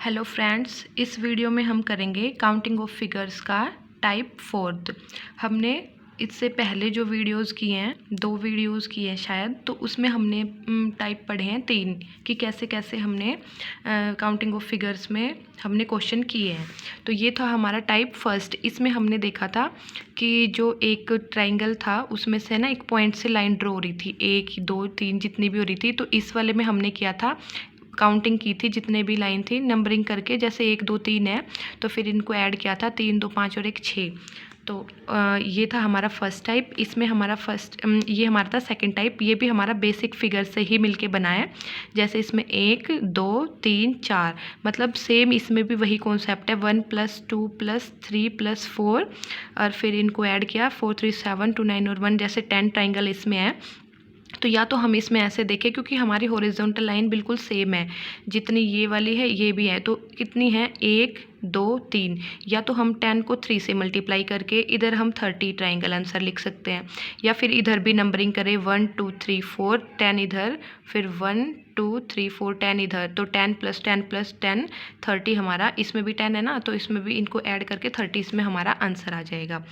Hello friends, इस video में हम करेंगे काउंटिंग ऑफ फिगर्स का टाइप फोर्थ। हमने इससे पहले जो वीडियोस किए हैं, 2 वीडियोस किए हैं शायद, तो उसमें हमने टाइप पढ़े हैं 3 कि कैसे कैसे हमने काउंटिंग ऑफ फिगर्स में हमने क्वेश्चन किए हैं। तो ये था हमारा टाइप फर्स्ट। इसमें हमने देखा था कि जो एक ट्राइंगल था उसमें से ना एक पॉइंट से लाइन ड्रॉ हो रही थी, 1 2 3 जितनी भी हो रही थी। तो इस वाले में हमने किया था, काउंटिंग की थी जितने भी लाइन थी, नंबरिंग करके, जैसे 1 2 3 है तो फिर इनको ऐड किया था, 3 2 5 और 1 6। तो ये था हमारा फर्स्ट टाइप। इसमें हमारा ये हमारा था सेकंड टाइप। ये भी हमारा बेसिक फिगर से ही मिलके बना है। जैसे इसमें 1 2 3 4, मतलब सेम इसमें भी वही कॉन्सेप्ट है, 1 + 2 + 3 + 4 और फिर इनको ऐड किया, 4 3 7 2 9 और 1, जैसे 10 ट्राइंगल इसमें है। तो या तो हम इसमें ऐसे देखें, क्योंकि हमारी हॉरिजॉन्टल लाइन बिल्कुल सेम है, जितनी ये वाली है ये भी है, तो कितनी है 1 2 3, या तो हम 10 को 3 से मल्टीप्लाई करके इधर हम 30 ट्राइंगल आंसर लिख सकते हैं, या फिर इधर भी नंबरिंग करें 1 2 3 4, 10 इधर, फिर 1 2 3 4 10 इधर, तो 10 + 10 + 10 30 हमारा, इसमें भी 10 है ना, तो इसमें भी इनको ऐड करके 30 इसमें हमारा आंसर आ जाएगा।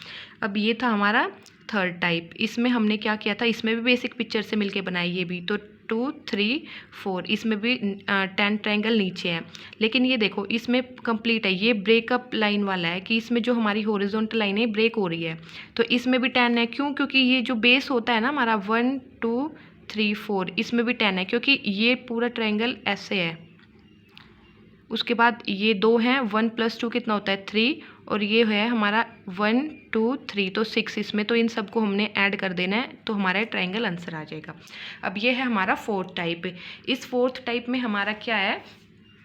अब ये था हमारा थर्ड टाइप। इसमें हमने क्या किया था, इसमें भी बेसिक पिक्चर से मिलके बनाई ये भी, तो 2 3 4, इसमें भी 10 ट्रायंगल नीचे है। लेकिन ये देखो इसमें कंप्लीट है, ये ब्रेकअप लाइन वाला है कि इसमें जो हमारी हॉरिजॉन्टल लाइन है ब्रेक हो रही है, तो इसमें भी 10 है। क्यों? क्योंकि ये जो बेस होता है ना हमारा 1 2 3 4, इसमें भी 10 है, क्योंकि ये पूरा ट्रायंगल ऐसे है। उसके बाद ये 2 हैं, 1 + 2 कितना होता है 3, और ये है हमारा 1 2 3, तो 6 इसमें, तो इन सबको हमने ऐड कर देना है, तो हमारा ट्रायंगल आंसर आ जाएगा। अब ये है हमारा फोर्थ टाइप। इस फोर्थ टाइप में हमारा क्या है,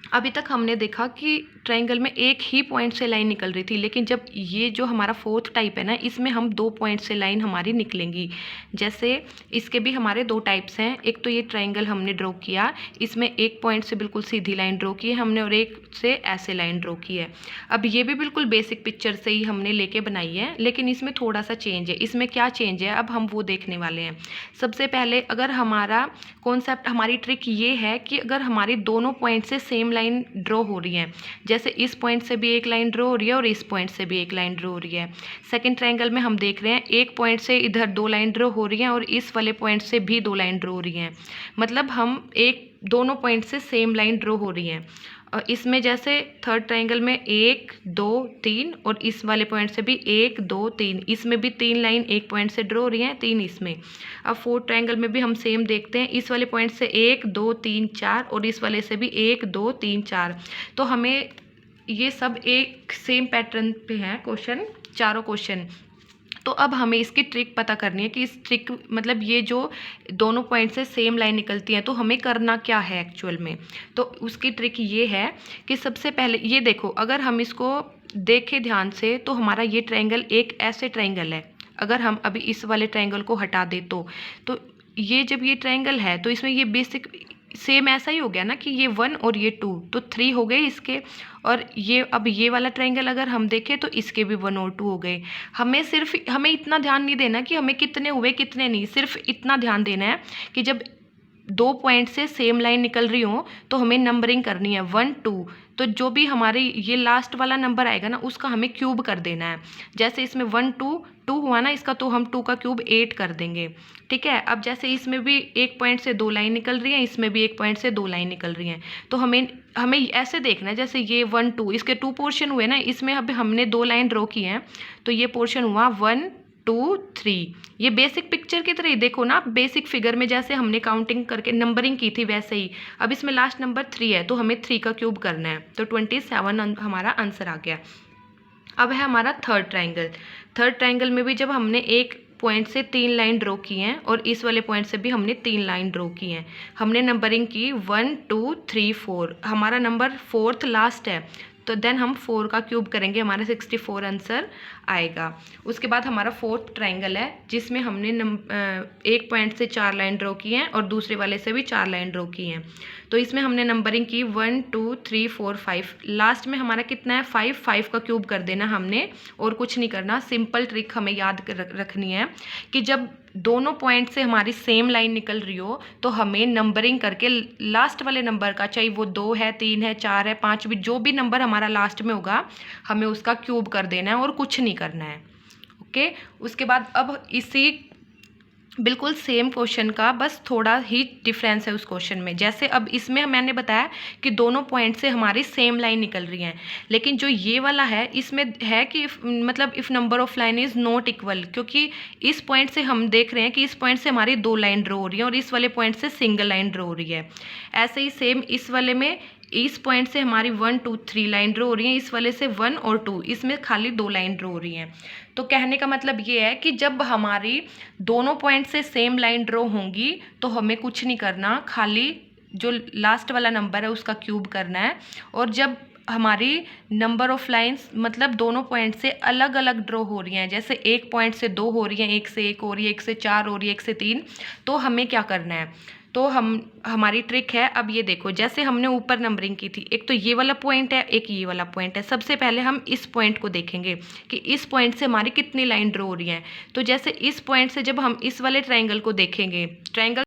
अभी तक हमने देखा कि ट्रायंगल में एक ही पॉइंट से लाइन निकल रही थी, लेकिन जब ये जो हमारा फोर्थ टाइप है ना, इसमें हम 2 पॉइंट से लाइन हमारी निकलेंगी। जैसे इसके भी हमारे 2 टाइप्स हैं। एक तो ये ट्रायंगल हमने ड्रॉ किया, इसमें एक पॉइंट से बिल्कुल सीधी लाइन ड्रॉ की है हमने, और एक से ऐसे लाइन ड्रॉ की है। अब ये भी बिल्कुल बेसिक पिक्चर से ही हमने लेके बनाई है, लेकिन इसमें थोड़ा सा चेंज है। इसमें क्या चेंज है, अब हम वो देखने वाले हैं। सबसे पहले अगर हमारा कॉन्सेप्ट, हमारी ट्रिक ये है कि अगर हमारी दोनों पॉइंट से सेम लाइन ड्रॉ हो रही है, जैसे इस पॉइंट से भी एक लाइन ड्रॉ हो रही है और इस पॉइंट से भी एक लाइन ड्रॉ हो रही है। सेकंड ट्रायंगल में हम देख रहे हैं एक पॉइंट से इधर 2 लाइन ड्रॉ हो रही हैं और इस वाले पॉइंट से भी 2 लाइन ड्रॉ हो रही हैं, मतलब हम दोनों पॉइंट से सेम लाइन ड्रॉ हो रही हैं। और इसमें जैसे थर्ड ट्रायंगल में 1 2 3, और इस वाले पॉइंट से भी 1 2 3, इसमें भी 3 लाइन एक पॉइंट से ड्रॉ हो रही हैं, 3 इसमें। अब फोर्थ ट्रायंगल में भी हम सेम देखते हैं, इस वाले पॉइंट से 1 2 3 4, और इस वाले से भी 1 2 3 4। तो हमें ये सब एक सेम पैटर्न पे हैं क्वेश्चन, चारों क्वेश्चन। तो अब हमें इसकी ट्रिक पता करनी है कि इस ट्रिक, मतलब ये जो दोनों पॉइंट से सेम लाइन निकलती है, तो हमें करना क्या है एक्चुअल में। तो उसकी ट्रिक ये है कि सबसे पहले ये देखो, अगर हम इसको देखें ध्यान से, तो हमारा ये ट्रायंगल एक ऐसे ट्रायंगल है। अगर हम अभी इस वाले ट्रायंगल को हटा दे तो ये जब ये ट्रायंगल है, तो इसमें ये बेसिक सेम ऐसा ही हो गया ना कि ये 1 और ये 2, तो 3 हो गए इसके। और ये अब ये वाला ट्रायंगल अगर हम देखें तो इसके भी 1 और 2 हो गए। हमें इतना ध्यान नहीं देना कि हमें कितने हुए कितने नहीं, सिर्फ इतना ध्यान देना है कि जब 2 पॉइंट से सेम लाइन निकल रही हो तो हमें नंबरिंग करनी है 1 2, तो जो भी हमारी ये लास्ट वाला नंबर आएगा ना, उसका हमें क्यूब कर देना है। जैसे इसमें 1 2 2 हुआ ना इसका, तो हम 2 का क्यूब 8 कर देंगे, ठीक है। अब जैसे इसमें भी एक पॉइंट से 2 लाइन निकल रही है, इसमें भी एक पॉइंट से 2 लाइन निकल रही हैं, तो हमें ऐसे देखना है, जैसे ये 1 2, इसके 2 पोर्शन हुए ना, इसमें अब हमने 2 लाइन ड्रॉ की हैं, तो ये पोर्शन हुआ 1 2 3। ये बेसिक पिक्चर की तरह ही देखो ना, बेसिक फिगर में जैसे हमने काउंटिंग करके नंबरिंग की थी वैसे ही। अब इसमें लास्ट नंबर 3 है, तो हमें 3 का क्यूब करना है, तो 27 हमारा आंसर आ गया। अब है हमारा थर्ड ट्रायंगल। थर्ड ट्रायंगल में भी जब हमने एक पॉइंट से 3 लाइन ड्रॉ की हैं और इस वाले पॉइंट से भी हमने 3 लाइन ड्रॉ की हैं, हमने नंबरिंग की 1 2 3 4, हमारा नंबर 4th लास्ट है, तो देन हम 4 का क्यूब करेंगे, हमारा 64 आंसर आएगा। उसके बाद हमारा फोर्थ ट्रायंगल है, जिसमें हमने एक पॉइंट से 4 लाइन ड्रॉ की हैं और दूसरे वाले से भी 4 लाइन ड्रॉ की हैं, तो इसमें हमने नंबरिंग की 1 2 3 4 5, लास्ट में हमारा कितना है 5 का क्यूब कर देना हमने, और कुछ नहीं करना। सिंपल ट्रिक हमें याद रखनी है कि जब दोनों पॉइंट से हमारी सेम लाइन निकल रही हो तो हमें नंबरिंग करके लास्ट वाले नंबर का, चाहे वो 2 है, 3 है, 4 है, 5 भी, जो भी नंबर हमारा लास्ट में होगा हमें उसका क्यूब कर देना है और कुछ नहीं करना है। ओके, उसके बाद अब इसी बिल्कुल सेम क्वेश्चन का बस थोड़ा ही डिफरेंस है उस क्वेश्चन में। जैसे अब इसमें मैंने बताया कि दोनों पॉइंट से हमारी सेम लाइन निकल रही हैं, लेकिन जो ये वाला है इसमें है कि मतलब if number of line is not equal, क्योंकि इस पॉइंट से हम देख रहे हैं कि इस पॉइंट से हमारी 2 लाइन ड्रॉ हो रही है और इस वाले पॉइंट से सिंगल लाइन ड्रॉ हो रही है। ऐसे ही सेम इस वाले में इस पॉइंट से हमारी 1 2 3 लाइन ड्रॉ हो रही है, इस वाले से 1 और 2, इसमें खाली 2 लाइन ड्रॉ हो रही हैं। तो कहने का मतलब ये है कि जब हमारी दोनों पॉइंट से सेम लाइन ड्रॉ होंगी तो हमें कुछ नहीं करना, खाली जो लास्ट वाला नंबर है उसका क्यूब करना है। और जब हमारी नंबर ऑफ लाइंस मतलब दोनों पॉइंट से अलग अलग ड्रॉ हो रही हैं, जैसे एक पॉइंट से 2 हो रही हैं, एक से 1 हो रही है, एक से 4 हो रही है, एक से 3, तो हमें क्या करना है, तो हमारी ट्रिक है। अब ये देखो, जैसे हमने ऊपर नंबरिंग की थी, एक तो ये वाला पॉइंट है, एक ये वाला पॉइंट है। सबसे पहले हम इस पॉइंट को देखेंगे कि इस पॉइंट से हमारी कितनी लाइन ड्रॉ हो रही है। तो जैसे इस पॉइंट से जब हम इस वाले ट्रायंगल को देखेंगे, ट्रायंगल